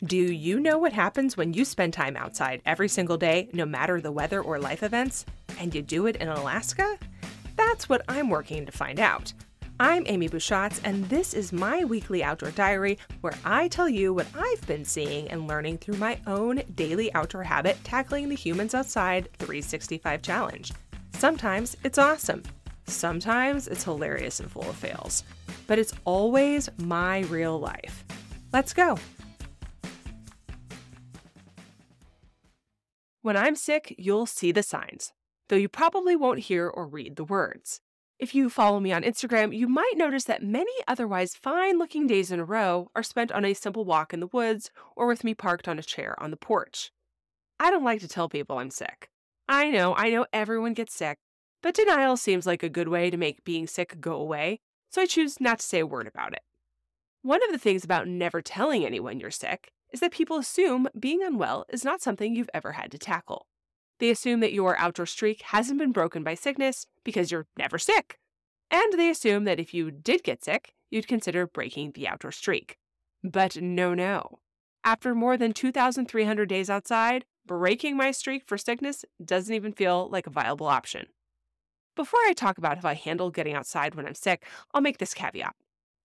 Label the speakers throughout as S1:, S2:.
S1: Do you know what happens when you spend time outside every single day, no matter the weather or life events, and you do it in Alaska? That's what I'm working to find out. I'm Amy Bouchatz, and this is my weekly outdoor diary where I tell you what I've been seeing and learning through my own daily outdoor habit tackling the Humans Outside 365 challenge. Sometimes it's awesome. Sometimes it's hilarious and full of fails. But it's always my real life. Let's go. When I'm sick, you'll see the signs, though you probably won't hear or read the words. If you follow me on Instagram, you might notice that many otherwise fine-looking days in a row are spent on a simple walk in the woods or with me parked on a chair on the porch. I don't like to tell people I'm sick. I know everyone gets sick, but denial seems like a good way to make being sick go away, so I choose not to say a word about it. One of the things about never telling anyone you're sick is that people assume being unwell is not something you've ever had to tackle. They assume that your outdoor streak hasn't been broken by sickness because you're never sick. And they assume that if you did get sick, you'd consider breaking the outdoor streak. But no. After more than 2,300 days outside, breaking my streak for sickness doesn't even feel like a viable option. Before I talk about how I handle getting outside when I'm sick, I'll make this caveat.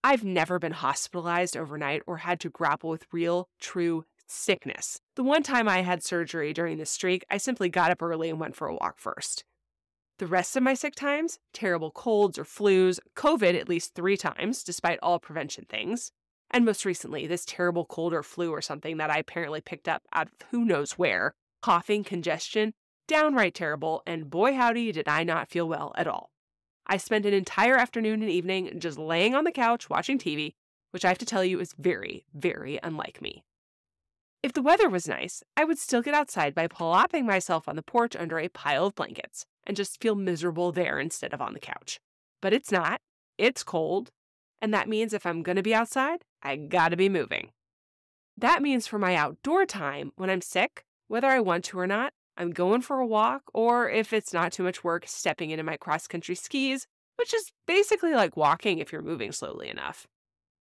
S1: I've never been hospitalized overnight or had to grapple with real, true sickness. The one time I had surgery during this streak, I simply got up early and went for a walk first. The rest of my sick times, terrible colds or flus, COVID at least 3 times, despite all prevention things, and most recently, this terrible cold or flu or something that I apparently picked up out of who knows where, coughing, congestion, downright terrible, and boy howdy did I not feel well at all. I spent an entire afternoon and evening just laying on the couch watching TV, which I have to tell you is very, very unlike me. If the weather was nice, I would still get outside by plopping myself on the porch under a pile of blankets and just feel miserable there instead of on the couch. But it's not. It's cold. And that means if I'm going to be outside, I gotta be moving. That means for my outdoor time, when I'm sick, whether I want to or not, I'm going for a walk, or if it's not too much work, stepping into my cross-country skis, which is basically like walking if you're moving slowly enough.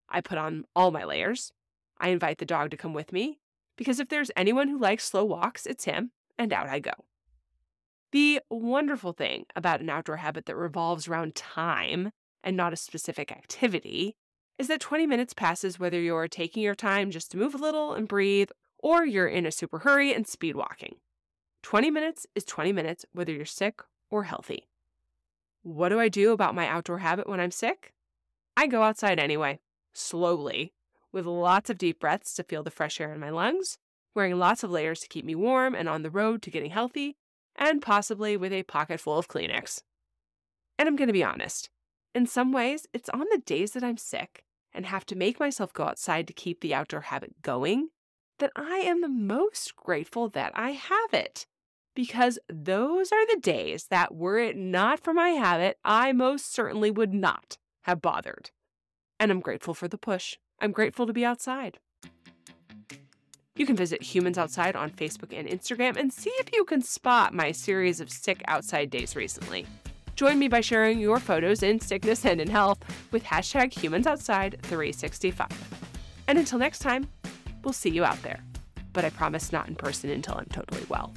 S1: I put on all my layers. I invite the dog to come with me, because if there's anyone who likes slow walks, it's him, and out I go. The wonderful thing about an outdoor habit that revolves around time and not a specific activity is that 20 minutes passes whether you're taking your time just to move a little and breathe, or you're in a super hurry and speed walking. 20 minutes is 20 minutes whether you're sick or healthy. What do I do about my outdoor habit when I'm sick? I go outside anyway, slowly, with lots of deep breaths to feel the fresh air in my lungs, wearing lots of layers to keep me warm and on the road to getting healthy, and possibly with a pocket full of Kleenex. And I'm going to be honest, in some ways, it's on the days that I'm sick and have to make myself go outside to keep the outdoor habit going that I am the most grateful that I have it. Because those are the days that, were it not for my habit, I most certainly would not have bothered. And I'm grateful for the push. I'm grateful to be outside. You can visit Humans Outside on Facebook and Instagram and see if you can spot my series of sick outside days recently. Join me by sharing your photos in sickness and in health with hashtag HumansOutside365. And until next time, we'll see you out there. But I promise not in person until I'm totally well.